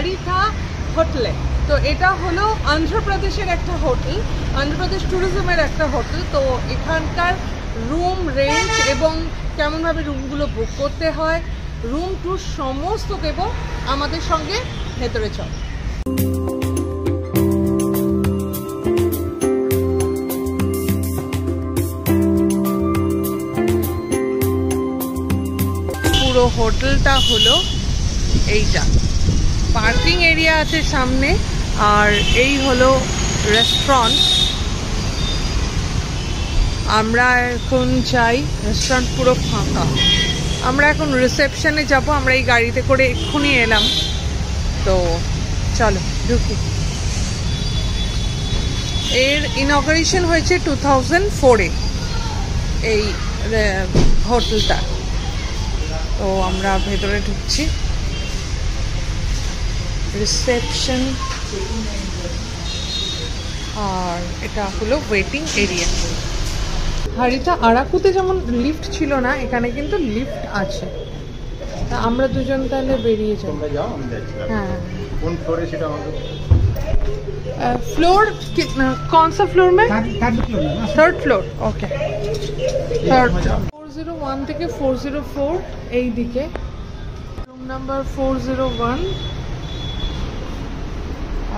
হারিথা হোটেলে। তো এটা হলো অন্ধ্রপ্রদেশের একটা হোটেল, অন্ধ্রপ্রদেশ ট্যুরিজমের একটা হোটেল। তো এখানকার রুম রেন্ট এবং কেমনভাবে রুমগুলো বুক করতে হয়, রুম ট্যুর সমস্ত দেব। আমাদের সঙ্গে ভেতরে চল। পুরো হোটেলটা হলো এইটা, পার্কিং এরিয়া আছে সামনে, আর এই হলো রেস্টুরেন্ট। আমরা এখন যাই, রেস্টুরেন্ট পুরো ফাঁকা। আমরা এখন রিসেপশনে যাব, আমরা এই গাড়িতে করে এক্ষুনি এলাম। তো চলো ঢুকি। এর ইনঅগারেশন হয়েছে 2004-এ এই হোটেলটা। তো আমরা ভেতরে ঢুকছি, রিসেপশন, আর এটা হলো ওয়েটিং এরিয়া। হারিথা আরাকুতে যেমন লিফট ছিল না, এখানে কিন্তু লিফট আছে। তা আমরা দুজন তাহলে বেরিয়ে যাই। হ্যাঁ, কোন ফ্লোরে সেটা আমাকে फ्लोर कितना, कौन सा फ्लोर में? Third floor. Okay, third. 401 থেকে 404 এই দিকে, রুম নাম্বার 401।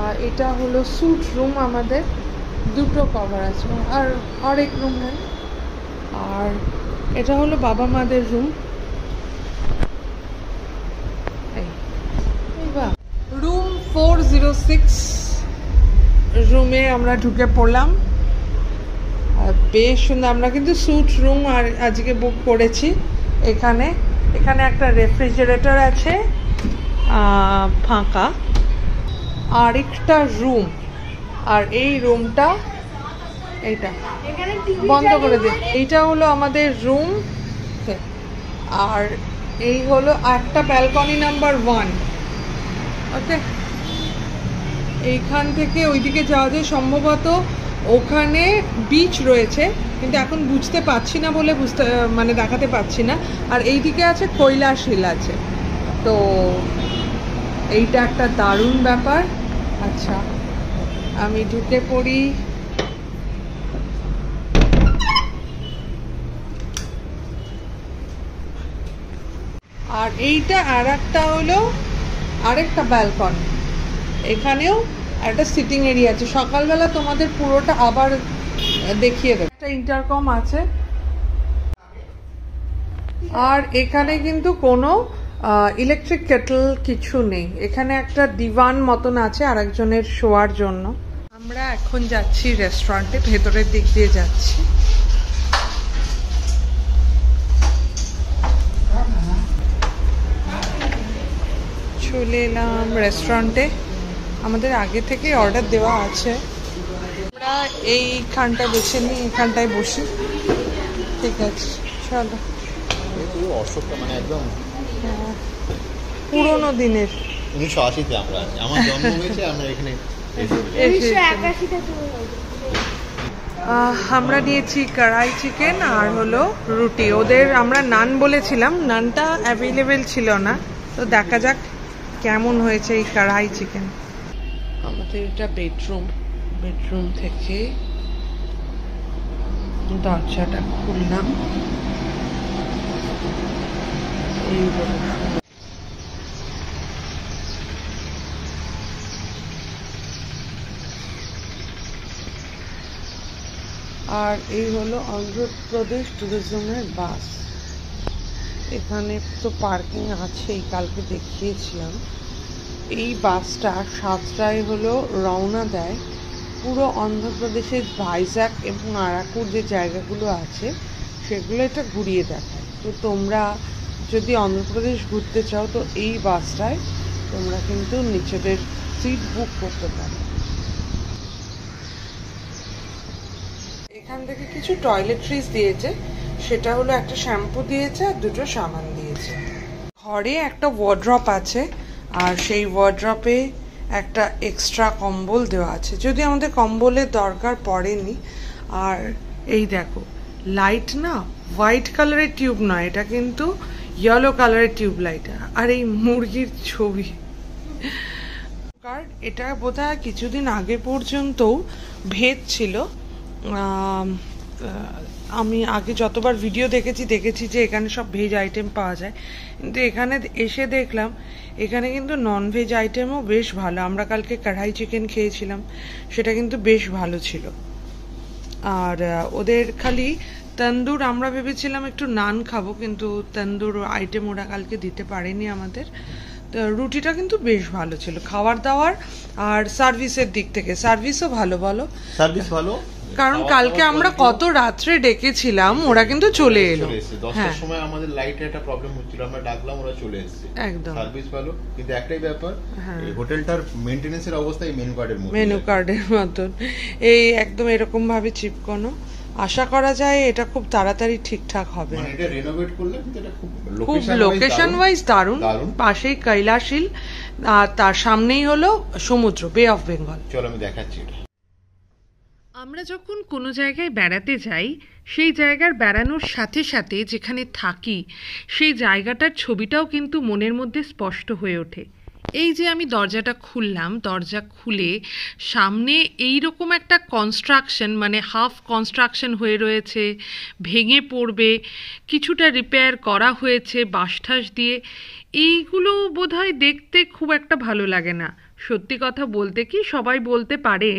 আর এটা হলো স্যুট রুম, আমাদের দুটো কভার আছে, আর আরেক রুম है। আর এটা হলো বাবা মাদের রুম। রুম 406 রুমে আমরা ঢুকে পড়লাম। আর বেশ সুন্দর, আমরা কিন্তু স্যুট রুম আর আজকে বুক করেছি। এখানে একটা রেফ্রিজারেটর আছে ফাঁকা, আর একটা রুম। আর এই রুমটা এইটা বন্ধ করে দে। এইটা হলো আমাদের রুম, আর এই হলো একটা ব্যালকনি নাম্বার 1। ওকে, এইখান থেকে ওইদিকে যাওয়া যায় সম্ভবত। ওখানে বিচ রয়েছে, কিন্তু এখন বুঝতে পারছি না বলে মানে দেখাতে পারছি না। আর এইদিকে আছে কৈলাস হিল আছে। তো এইটা একটা দারুণ ব্যাপার। আচ্ছা, আমি ঢুকে পড়ি। আর এইটা আরেকটা ব্যালকনি, এখানেও একটা সিটিং এরিয়া আছে। সকালবেলা তোমাদের পুরোটা আবার দেখিয়ে দেবে। একটা ইন্টারকম আছে। আর এখানে কিন্তু কোনো ইলেকট্রিক কেটল কিছু নেই। এখানে একটা দিওয়ান মতন আছে আর একজনের শোয়ার জন্য। আমরা এখন যাচ্ছি রেস্টুরেন্টে, ভেতরের দিক দিয়ে যাচ্ছি। চলে এলাম রেস্টুরেন্টে। আমাদের আগে থেকে অর্ডার দেওয়া আছে। আমরা এইখানটা বেছে নিই, এখানটায় বসি। ঠিক আছে, চলো। মানে একদম পুরোনো দিনের 1980-তে আমার জন্ম হয়েছে, আমরা এখানে আমরা নিয়েছি কড়াই চিকেন আর হলো রুটি। ওদের আমরা নান বলেছিলাম, নানটা অ্যাভেলেবেল ছিল না। তো দেখা যাক কেমন হয়েছে এই কড়াই চিকেন। আমাদের এটা বেডরুম থেকে দরজাটা খুললাম। এই আর এই হলো অন্ধ্রপ্রদেশ ট্যুরিজমের বাস। এখানে তো পার্কিং আছেই, কালকে দেখিয়েছিলাম। এই বাসটা 7টায় হলো রওনা দেয়, পুরো অন্ধ্রপ্রদেশের ভাইজ্যাক এবং আরাকুর যে জায়গাগুলো আছে সেগুলো এটা ঘুরিয়ে দেখায়। তো তোমরা যদি অন্ধ্রপ্রদেশ ঘুরতে চাও তো এই বাসটায় তোমরা কিন্তু নিচেদের সিট বুক করতে পারো। এখান থেকে কিছু টয়লেট্রিজ দিয়েছে, সেটা হলো একটা শ্যাম্পু দিয়েছে আর দুটো সাবান দিয়েছে। ঘরে একটা ওয়ার্ড্রপ আছে, আর সেই ওয়ার্ড্রপে একটা এক্সট্রা কম্বল দেওয়া আছে, যদি আমাদের কম্বলের দরকার পড়েনি। আর এই দেখো লাইট না হোয়াইট কালারের টিউব নয়, এটা কিন্তু ইয়েলো কালারের টিউব লাইট। আর এই মুরগির ছবি, কার্ড এটা বোধহয় কিছুদিন আগে পর্যন্ত ভেজ ছিল। আমি আগে যতবার ভিডিও দেখেছি যে এখানে সব ভেজ আইটেম পাওয়া যায়, কিন্তু এখানে এসে দেখলাম এখানে কিন্তু নন ভেজ আইটেমও বেশ ভালো। আমরা কালকে কড়াই চিকেন খেয়েছিলাম, সেটা কিন্তু বেশ ভালো ছিল। আর ওদের খালি তন্দুর, আমরা ভেবেছিলাম একটু নান খাবো, কিন্তু তন্দুর আইটেম ওরা কালকে দিতে পারেনি আমাদের। রুটিটা কিন্তু বেশ ভালো ছিল খাবার দাবার। আর সার্ভিসের দিক থেকে সার্ভিসও ভালো। বলো সার্ভিস ভালো, কারণ কালকে আমরা কত রাত্রে ডেকেছিলাম, ওরা কিন্তু চলে এলো। 10টার সময় আমাদের লাইটের একটা প্রবলেম হচ্ছিল, আমরা ডাকলাম, ওরা চলে এসেছে। একদম সার্ভিস ভালো, কিন্তু একটাই ব্যাপার, এই হোটেলটার মেইনটেনেন্সের অবস্থা এই মেনু কার্ডের মতন এই একদম এরকম ভাবে চিপকানো। আশা করা যায় এটা খুব তাড়াতাড়ি ঠিকঠাক হবে। মানে এটা রিনোভেট করলে কিন্তু এটা খুব লোকেশন ওয়াইজ দারুণ। পাশেই কৈলাসহিল, আর তার সামনেই হলো সমুদ্র, বে অফ বেঙ্গল। চলো আমি দেখাচ্ছি এটা। আমরা যখন কোনো জায়গায় বেড়াতে যাই, সেই জায়গার বেড়ানোর সাথে সাথে যেখানে থাকি সেই জায়গাটার ছবিটাও কিন্তু মনের মধ্যে স্পষ্ট হয়ে ওঠে। এই যে আমি দরজাটা খুললাম, দরজা খুলে সামনে এই রকম একটা কনস্ট্রাকশন, মানে হাফ কনস্ট্রাকশন হয়ে রয়েছে, ভেঙে পড়বে, কিছুটা রিপেয়ার করা হয়েছে বাঁশঠাস দিয়ে। এইগুলো বোধহয় দেখতে খুব একটা ভালো লাগে না। সত্যি কথা বলতে কি, সবাই বলতে পারে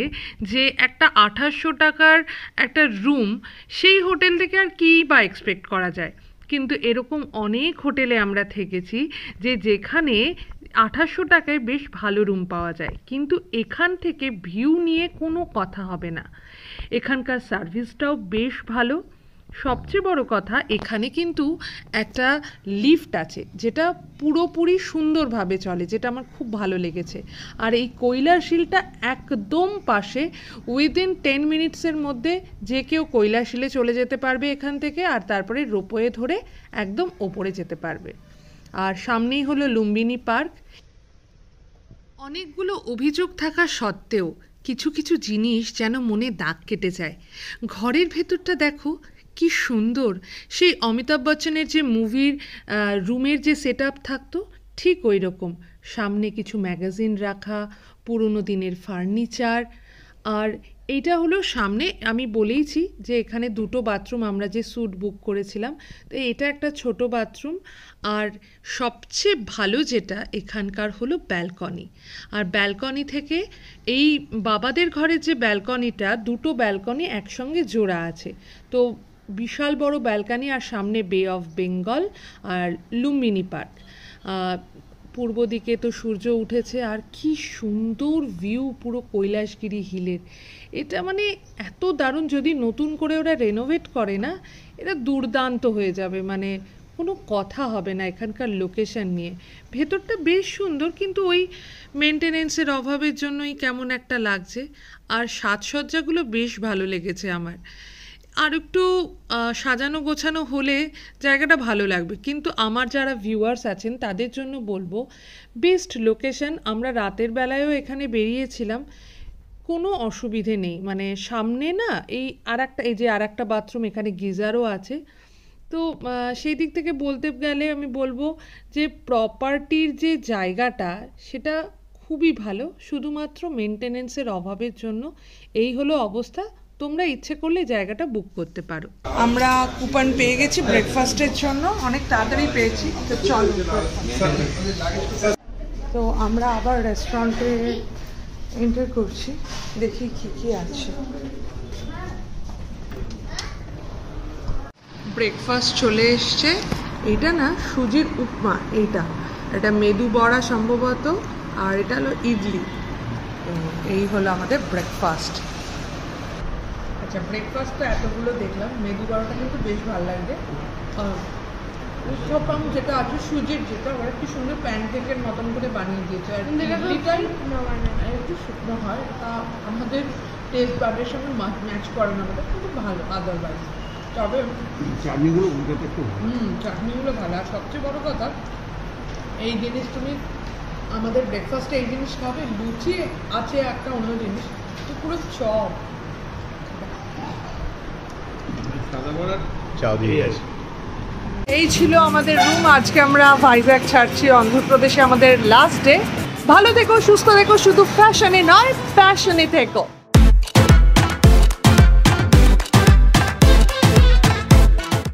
যে একটা 2800 টাকার একটা রুম, সেই হোটেল থেকে আর কী বা এক্সপেক্ট করা যায়। কিন্তু এরকম অনেক হোটেলে আমরা থেকেছি যেখানে 2800 টাকায় বেশ ভালো রুম পাওয়া যায়, কিন্তু এখান থেকে ভিউ নিয়ে কোনো কথা হবে না। এখানকার সার্ভিসটাও বেশ ভালো। সবচেয়ে বড় কথা, এখানে কিন্তু একটা লিফট আছে যেটা পুরোপুরি সুন্দরভাবে চলে, যেটা আমার খুব ভালো লেগেছে। আর এই কৈলাসহিলটা একদম পাশে, উইদিন 10 মিনিটসের মধ্যে যে কেউ কৈলাসহিলে চলে যেতে পারবে এখান থেকে, আর তারপরে রোপওয়ে ধরে একদম ওপরে যেতে পারবে। আর সামনেই হলো লুম্বিনী পার্ক। অনেকগুলো অভিযোগ থাকা সত্ত্বেও কিছু কিছু জিনিস যেন মনে দাগ কেটে যায়। ঘরের ভেতরটা দেখো কি সুন্দর, সেই অমিতাভ বচ্চনের যে মুভির রুমের যে সেট আপ থাকতো ঠিক ওই রকম। সামনে কিছু ম্যাগাজিন রাখা, পুরনো দিনের ফার্নিচার। আর এইটা হলো সামনে, আমি বলেইছি যে এখানে 2টো বাথরুম, আমরা যে স্যুট বুক করেছিলাম, তো এটা একটা ছোট বাথরুম। আর সবচেয়ে ভালো যেটা এখানকার হলো ব্যালকনি। আর ব্যালকনি থেকে এই বাবাদের ঘরের যে ব্যালকনিটা, 2টো ব্যালকনি একসঙ্গে জোড়া আছে, তো বিশাল বড় ব্যালকনি। আর সামনে বে অফ বেঙ্গল আর লুম্বিনী পার্ক। পূর্ব দিকে তো সূর্য উঠেছে, আর কি সুন্দর ভিউ পুরো কৈলাসগিরি হিলের। এটা মানে এত দারুণ, যদি নতুন করে ওরা রেনোভেট করে না, এটা দুর্দান্ত হয়ে যাবে, মানে কোনো কথা হবে না এখানকার লোকেশন নিয়ে। ভেতরটা বেশ সুন্দর, কিন্তু ওই মেনটেনেন্সের অভাবের জন্যই কেমন একটা লাগছে। আর সাজসজ্জাগুলো বেশ ভালো লেগেছে আমার। আর একটু সাজানো গোছানো হলে জায়গাটা ভালো লাগবে। কিন্তু আমার যারা ভিউয়ার্স আছেন তাদের জন্য বলবো, বেস্ট লোকেশন। আমরা রাতের বেলায়ও এখানে বেরিয়েছিলাম, কোনো অসুবিধে নেই। মানে সামনে না এই আর একটা বাথরুম, এখানে গিজারও আছে। তো সেই দিক থেকে বলতে গেলে আমি বলবো যে প্রপার্টির যে জায়গাটা সেটা খুবই ভালো, শুধুমাত্র মেনটেনেন্সের অভাবের জন্য এই হলো অবস্থা। তোমরা ইচ্ছে করলে জায়গাটা বুক করতে পারো। আমরা কুপন পেয়ে গেছি ব্রেকফাস্টের জন্য, অনেক তাড়াতাড়ি পেয়েছি। তো চলো, তো আমরা আবার রেস্টুরেন্টে এন্টার করছি, দেখি কি কি আছে। ব্রেকফাস্ট চলে এসছে। এটা না সুজির উপমা, এটা মেদু বড়া সম্ভবত, আর এটা হলো ইডলি। এই হলো আমাদের ব্রেকফাস্ট। আচ্ছা, ব্রেকফাস্ট তো এতগুলো দেখলাম, মেদু বড়াটা কিন্তু বেশ ভালো লাগবে। উত্তপম যেটা আছে সুজির, যেটা ওরা কি সুন্দর প্যানকেকের মতন করে বানিয়ে দিয়েছে। আর ইডলিটাই একটু শুকনো হয়, তা আমাদের টেস্ট বাডের সঙ্গে ম্যাচ করে না, আমাদের কিন্তু ভালো আদারওয়াইজ। তবে চাটনিগুলো চাটনিগুলো ভালো। আর সবচেয়ে বড় কথা, এই জিনিস তুমি আমাদের ব্রেকফাস্টে এই জিনিস খাবে, লুচি আছে একটা অন্য জিনিস, তো পুরো চপ এই ছিল আমাদের রুম। আজকে আমরা ভাইজ্যাগ ছাড়ছি, অন্ধ্রপ্রদেশে আমাদের লাস্ট ডে। ভালো থেকো, সুস্থ থেকো, শুধু ফ্যাশনে নয় প্যাশনে থেকো।